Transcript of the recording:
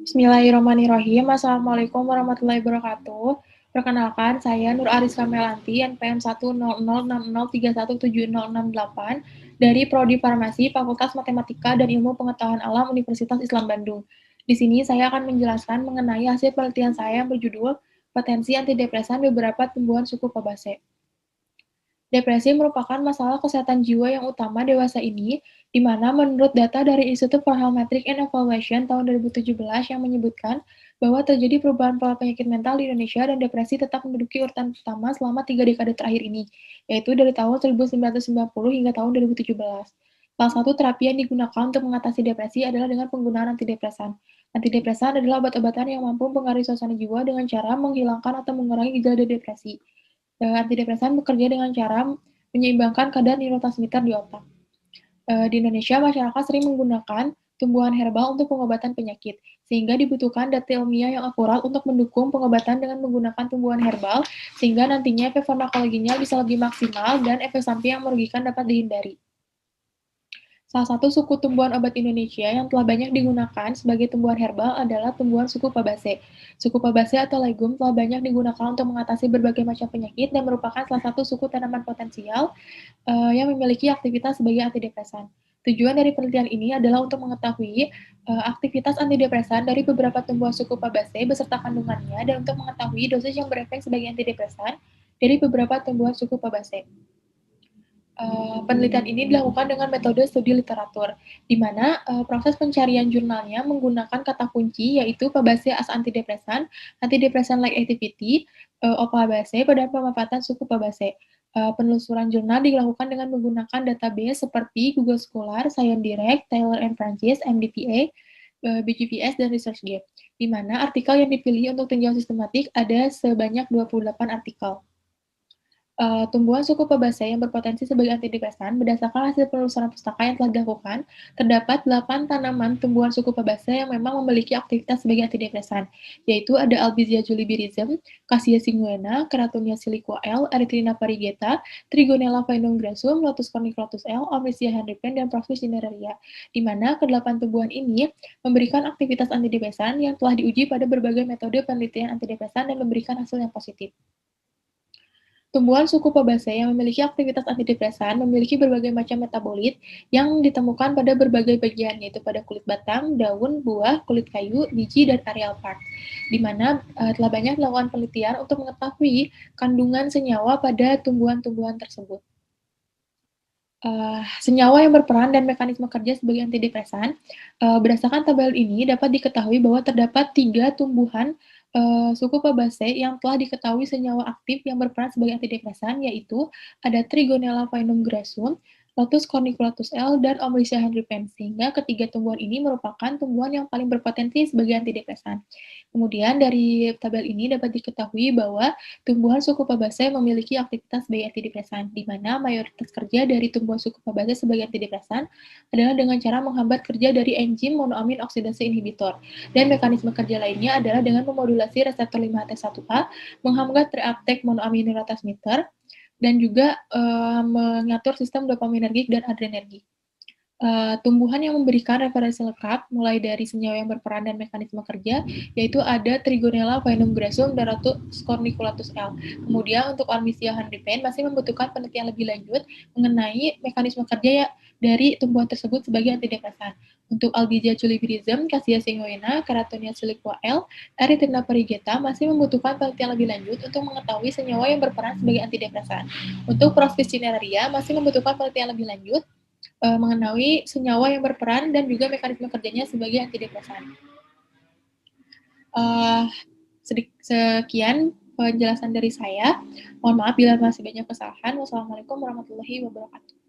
Bismillahirrahmanirrahim. Assalamualaikum warahmatullahi wabarakatuh. Perkenalkan, saya Nur Ariska Melanti, NPM 1006061317068 dari Prodi Farmasi Fakultas Matematika dan Ilmu Pengetahuan Alam Universitas Islam Bandung. Di sini saya akan menjelaskan mengenai hasil penelitian saya yang berjudul Potensi Antidepresan Beberapa Tumbuhan Suku Fabaceae. Depresi merupakan masalah kesehatan jiwa yang utama dewasa ini, di mana menurut data dari Institute for Health Metrics and Evaluation tahun 2017 yang menyebutkan bahwa terjadi perubahan pola penyakit mental di Indonesia dan depresi tetap menduduki urutan pertama selama 3 dekade terakhir ini, yaitu dari tahun 1990 hingga tahun 2017. Salah satu terapi yang digunakan untuk mengatasi depresi adalah dengan penggunaan antidepresan. Antidepresan adalah obat-obatan yang mampu mempengaruhi suasana jiwa dengan cara menghilangkan atau mengurangi gejala dari depresi. Antidepresan bekerja dengan cara menyeimbangkan kadar neurotransmitter di otak. Di Indonesia, masyarakat sering menggunakan tumbuhan herbal untuk pengobatan penyakit, sehingga dibutuhkan data ilmiah yang akurat untuk mendukung pengobatan dengan menggunakan tumbuhan herbal, sehingga nantinya efek farmakologinya bisa lebih maksimal dan efek samping yang merugikan dapat dihindari. Salah satu suku tumbuhan obat Indonesia yang telah banyak digunakan sebagai tumbuhan herbal adalah tumbuhan suku Fabaceae. Suku Fabaceae atau legum telah banyak digunakan untuk mengatasi berbagai macam penyakit dan merupakan salah satu suku tanaman potensial yang memiliki aktivitas sebagai antidepresan. Tujuan dari penelitian ini adalah untuk mengetahui aktivitas antidepresan dari beberapa tumbuhan suku Fabaceae beserta kandungannya dan untuk mengetahui dosis yang berefek sebagai antidepresan dari beberapa tumbuhan suku Fabaceae. Penelitian ini dilakukan dengan metode studi literatur, di mana proses pencarian jurnalnya menggunakan kata kunci yaitu Fabaceae as antidepresan, antidepresan-like activity, Fabaceae pada pemanfaatan suku Fabaceae. Penelusuran jurnal dilakukan dengan menggunakan database seperti Google Scholar, ScienceDirect, Taylor and Francis, MDPA, BGPS, dan ResearchGate, di mana artikel yang dipilih untuk tinjauan sistematik ada sebanyak 28 artikel. Tumbuhan suku Fabaceae yang berpotensi sebagai antidepresan berdasarkan hasil penelusuran pustaka yang telah dilakukan, terdapat 8 tanaman tumbuhan suku Fabaceae yang memang memiliki aktivitas sebagai antidepresan, yaitu ada Albizia julibirissum, Cassia sanguinea, Keratonia siliqua L, Erythrina variegata, Trigonella faenum grassum, Lotus corniculatus L, Omycia henripen, dan Prophyus cineraria, di mana kedelapan tumbuhan ini memberikan aktivitas antidepresan yang telah diuji pada berbagai metode penelitian antidepresan dan memberikan hasil yang positif. Tumbuhan suku Fabaceae yang memiliki aktivitas antidepresan memiliki berbagai macam metabolit yang ditemukan pada berbagai bagian, yaitu pada kulit batang, daun, buah, kulit kayu, biji, dan areal part, di mana telah banyak dilakukan penelitian untuk mengetahui kandungan senyawa pada tumbuhan-tumbuhan tersebut. Senyawa yang berperan dan mekanisme kerja sebagai antidepresan, berdasarkan tabel ini dapat diketahui bahwa terdapat 3 tumbuhan suku Fabaceae yang telah diketahui senyawa aktif yang berperan sebagai antidepresan, yaitu ada Trigonella faenum grassum, Lotus corniculatus L, dan Omycia henripen, sehingga ketiga tumbuhan ini merupakan tumbuhan yang paling berpotensi sebagai antidepresan. Kemudian dari tabel ini dapat diketahui bahwa tumbuhan suku Fabaceae memiliki aktivitas sebagai antidepresan, di mana mayoritas kerja dari tumbuhan suku Fabaceae sebagai antidepresan adalah dengan cara menghambat kerja dari enzim monoamin oksidase inhibitor. Dan mekanisme kerja lainnya adalah dengan memodulasi reseptor 5-HT1A, menghambat reuptake monoamin neurotransmitter, dan juga mengatur sistem dopaminergik dan adrenergik. Tumbuhan yang memberikan referensi lengkap, mulai dari senyawa yang berperan dan mekanisme kerja, yaitu ada Trigonella faenum grassum dan Lotus corniculatus L. Kemudian untuk Omycia henripen masih membutuhkan penelitian lebih lanjut mengenai mekanisme kerja dari tumbuhan tersebut sebagai antidepresan. Untuk Albizia julibirissum, Cassia sanguinea, Keratonia siliqua L, Erythrina variegata masih membutuhkan penelitian lebih lanjut untuk mengetahui senyawa yang berperan sebagai antidepresan. Untuk Prophyus cineraria masih membutuhkan penelitian lebih lanjut mengenai senyawa yang berperan dan juga mekanisme kerjanya sebagai antidepresan. Sekian penjelasan dari saya. Mohon maaf bila masih banyak kesalahan. Wassalamualaikum warahmatullahi wabarakatuh.